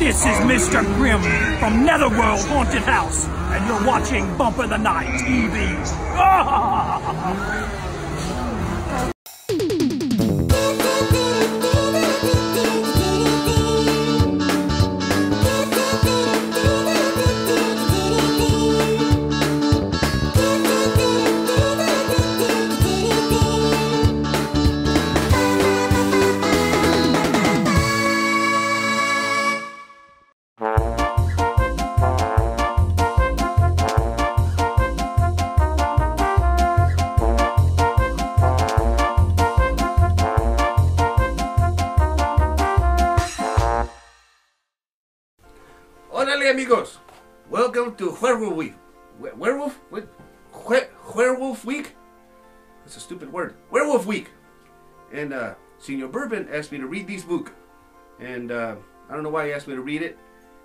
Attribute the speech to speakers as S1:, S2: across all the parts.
S1: This is Mr. Grimm from Netherworld Haunted House, and you're watching Bumper the Night TV.
S2: Órale amigos, welcome to Werewolf Week. Werewolf? What? Werewolf Week? That's a stupid word. Werewolf Week. And Senior Bourbon asked me to read this book. And I don't know why he asked me to read it.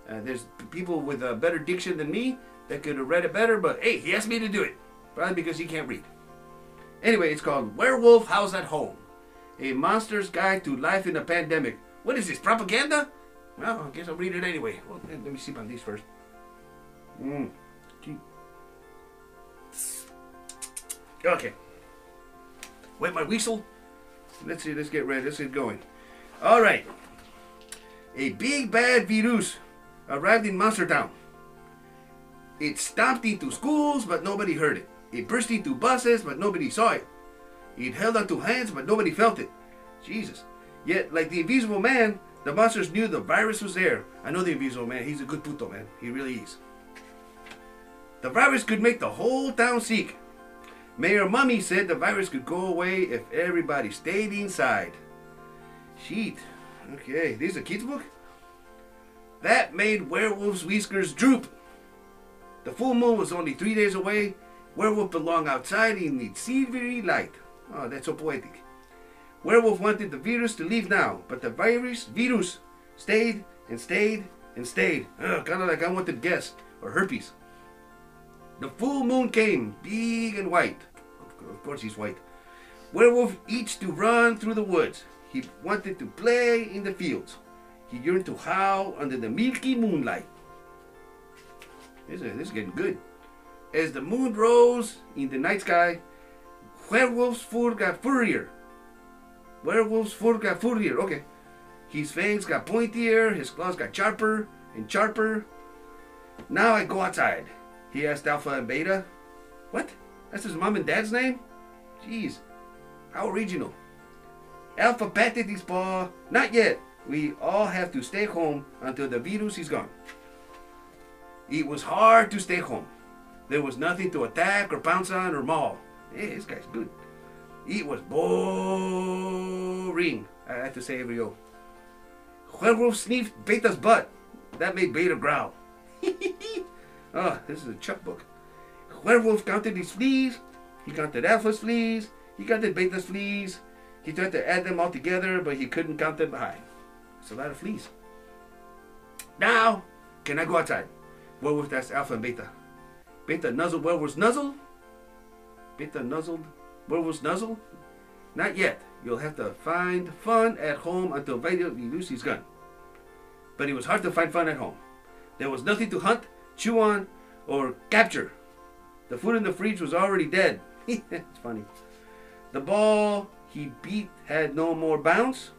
S2: There's people with a better diction than me that could have read it better, but hey, he asked me to do it. Probably because he can't read. Anyway, it's called Werewolf Howls at Home. A Monster's Guide to Life in a Pandemic. What is this, propaganda? Well, I guess I'll read it anyway. Well, let me sip on these first. Gee. Okay. Wet my whistle. Let's see. Let's get ready. Let's get going. All right. A big bad virus arrived in Monster Town. It stomped into schools, but nobody heard it. It burst into buses, but nobody saw it. It held onto hands, but nobody felt it. Jesus. Yet, like the Invisible Man, the monsters knew the virus was there. I know the Invisible Man. He's a good puto, man. He really is. The virus could make the whole town sick. Mayor Mummy said the virus could go away if everybody stayed inside. Sheet. Okay, this is a kid's book? That made Werewolf's whiskers droop. The full moon was only 3 days away. Werewolf belonged outside in the silvery light. Oh, that's so poetic. Werewolf wanted the virus to leave now, but the virus stayed and stayed and stayed. Kind of like unwanted guests or herpes. The full moon came, big and white. Of course he's white. Werewolf itched to run through the woods. He wanted to play in the fields. He yearned to howl under the milky moonlight. This is getting good. As the moon rose in the night sky, Werewolf's fur got furrier. Werewolf's fur got furrier. Okay. His fangs got pointier. His claws got sharper and sharper. Now I go outside. He asked Alpha and Beta. What? That's his mom and dad's name? Jeez. How original. Alpha patted his paw. Not yet. We all have to stay home until the virus is gone. It was hard to stay home. There was nothing to attack or pounce on or maul. Hey, this guy's good. It was boring. I had to say every O. Werewolf sniffed Beta's butt. That made Beta growl. Oh, this is a Chuck book. Werewolf counted his fleas. He counted Alpha's fleas. He counted Beta's fleas. He tried to add them all together, but he couldn't count them high. It's a lot of fleas. Now, can I go outside? Werewolf asked Alpha and Beta. Beta nuzzled Werewolf's nuzzle. Beta nuzzled Werewolf's nuzzle? Not yet. You'll have to find fun at home until virus is gone. But it was hard to find fun at home. There was nothing to hunt, chew on, or capture. The food in the fridge was already dead. It's funny. The ball he beat had no more bounce.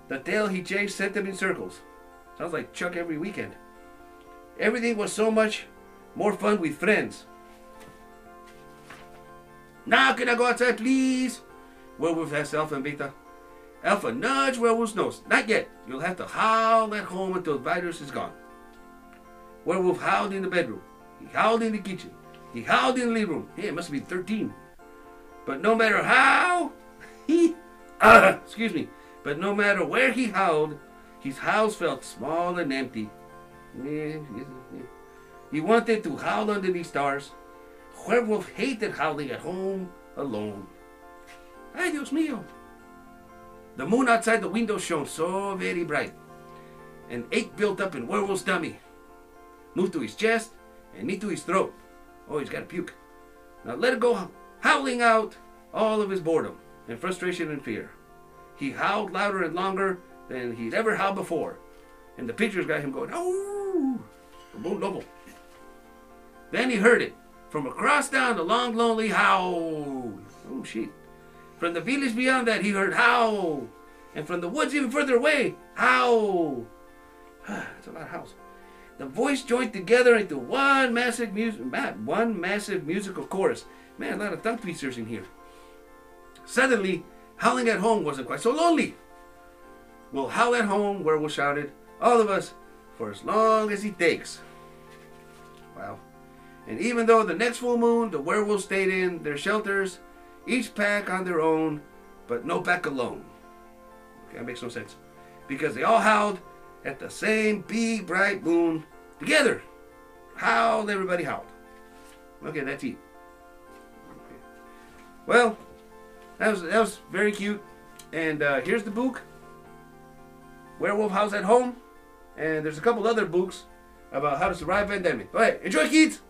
S2: The tail he chased sent him in circles. Sounds like Chuck every weekend. Everything was so much more fun with friends. Now can I go outside, please? Werewolf asked Alpha and Beta. Alpha nudged Werewolf's nose. Not yet. You'll have to howl at home until the virus is gone. Werewolf howled in the bedroom. He howled in the kitchen. He howled in the living room. Yeah, it must have been 13. But no matter how excuse me. But no matter where he howled, his howls felt small and empty. He wanted to howl under the stars. Werewolf hated howling at home alone. Ay, Dios mío. The moon outside the window shone so very bright. An ache built up in Werewolf's tummy. Moved to his chest and into his throat. Oh, he's got to puke. Now let it go howling out all of his boredom and frustration and fear. He howled louder and longer than he'd ever howled before. And the pictures got him going, oh, boom, double. Then he heard it from across down the long, lonely howl. Oh, shit. From the village beyond that, he heard howl. And from the woods even further away, howl. That's a lot of howls. The voice joined together into one massive musical chorus. Man, a lot of tongue twisters in here. Suddenly, howling at home wasn't quite so lonely. We'll howl at home, Werewolf shouted. All of us, for as long as it takes. Wow. And even though the next full moon, the werewolves stayed in their shelters, each pack on their own, but no pack alone. Okay, that makes no sense. Because they all howled at the same big bright moon together. Howled, everybody howled. Okay, that's it. Okay. Well, that was very cute. And here's the book, Werewolf Howls at Home. And there's a couple other books about how to survive pandemic. All right, enjoy, kids.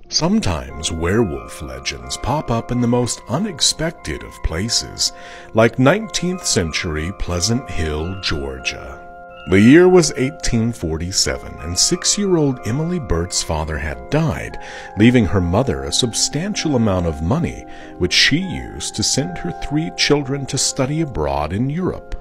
S3: Sometimes werewolf legends pop up in the most unexpected of places, like 19th century Pleasant Hill, Georgia. The year was 1847, and 6-year-old Emily Burt's father had died, leaving her mother a substantial amount of money, which she used to send her 3 children to study abroad in Europe.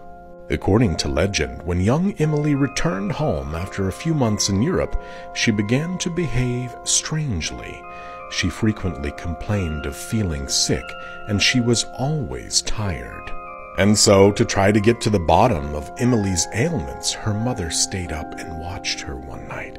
S3: According to legend, when young Emily returned home after a few months in Europe, she began to behave strangely. She frequently complained of feeling sick, and she was always tired. And so, to try to get to the bottom of Emily's ailments, her mother stayed up and watched her one night.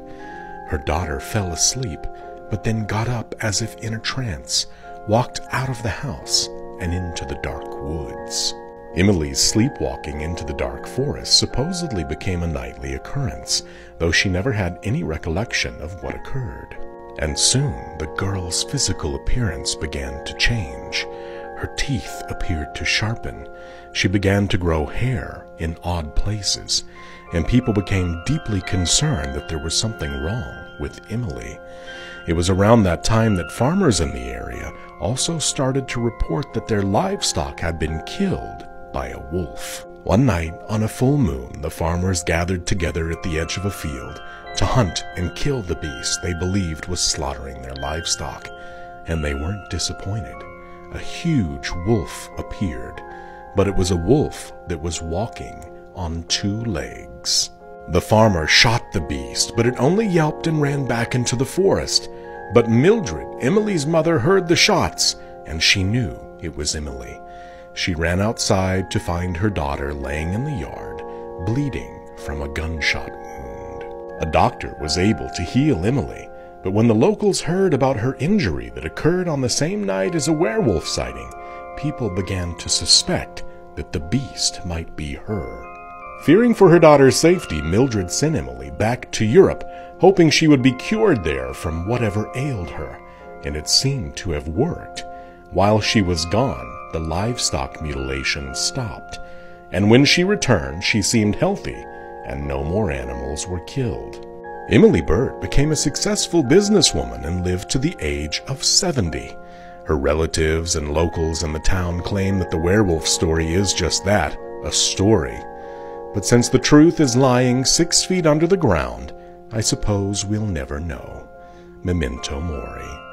S3: Her daughter fell asleep, but then got up as if in a trance, walked out of the house and into the dark woods. Emily's sleepwalking into the dark forest supposedly became a nightly occurrence, though she never had any recollection of what occurred. And soon the girl's physical appearance began to change. Her teeth appeared to sharpen. She began to grow hair in odd places, and people became deeply concerned that there was something wrong with Emily. It was around that time that farmers in the area also started to report that their livestock had been killed by a wolf. One night, on a full moon, the farmers gathered together at the edge of a field to hunt and kill the beast they believed was slaughtering their livestock. And they weren't disappointed. A huge wolf appeared, but it was a wolf that was walking on 2 legs. The farmer shot the beast, but it only yelped and ran back into the forest. But Mildred, Emily's mother, heard the shots, and she knew it was Emily. She ran outside to find her daughter laying in the yard, bleeding from a gunshot wound. A doctor was able to heal Emily, but when the locals heard about her injury that occurred on the same night as a werewolf sighting, people began to suspect that the beast might be her. Fearing for her daughter's safety, Mildred sent Emily back to Europe, hoping she would be cured there from whatever ailed her, and it seemed to have worked. While she was gone, the livestock mutilation stopped, and when she returned, she seemed healthy, and no more animals were killed. Emily Burt became a successful businesswoman and lived to the age of 70. Her relatives and locals in the town claim that the werewolf story is just that, a story. But since the truth is lying 6 feet under the ground, I suppose we'll never know. Memento mori.